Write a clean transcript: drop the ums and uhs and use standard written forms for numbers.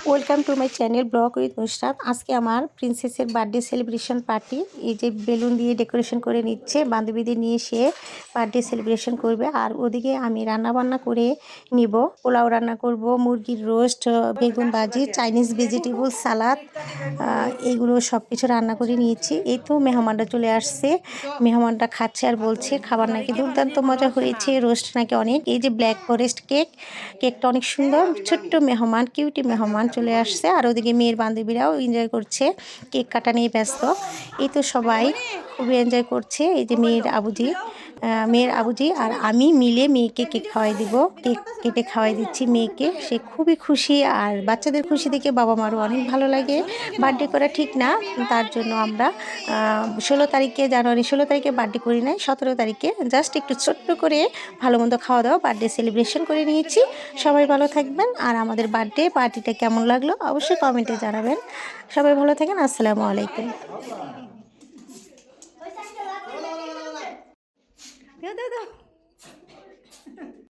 Welcome to my channel blog with Nusrat. আজকে আমার প্রিন্সেসের birthday celebration party. এই যে বেলুন দিয়ে ডেকোরেশন করে নিচ্ছে, বান্ধবীদের নিয়ে সে বার্থডে সেলিব্রেশন করবে। আর ওদিকে আমি রান্না বান্না করে নিব। পোলাও রান্না করব, মুরগির রোস্ট, বেগুন ভাজি, চাইনিজ ভেজিটেবল সালাদ, এইগুলো সব কিছু রান্না করে নিয়েছি। এই তো মেহমানরা চলে আসছে, মেহমানরা খাচ্ছে আর বলছে খাবার নাকি দুর্দান্ত মজা হয়েছে, রোস্ট নাকি অনেক। এই যে ব্ল্যাক ফরেস্ট কেকটা অনেক সুন্দর। ছোট্ট মেহমান, কিউটি মেহমান চলে আসছে। আর ওদিকে মেয়ের বান্ধবীরাও এনজয় করছে, কেক কাটা নিয়ে ব্যস্ত। এই তো সবাই খুবই এনজয় করছে। এই যে মেয়ের আবুজি আর আমি মিলে মেয়েকে কেক খাওয়াই দিব, কেক কেটে খাওয়াই দিচ্ছি মেয়েকে। সে খুবই খুশি, আর বাচ্চাদের খুশি দেখে বাবা মারও অনেক ভালো লাগে। বার্থডে করা ঠিক না, তার জন্য আমরা 16 তারিখে, জানুয়ারি 16 তারিখে বার্থডে করি নাই, 17 তারিখে জাস্ট একটু ছোট্ট করে ভালো মন্দ খাওয়া দাওয়া বার্থডে সেলিব্রেশন করে নিয়েছি। সবাই ভালো থাকবেন, আর আমাদের বার্থডে পার্টিটা কেমন লাগলো অবশ্যই কমেন্টে জানাবেন। সবাই ভালো থাকেন, আসসালামু আলাইকুম। দাও দাও দাও।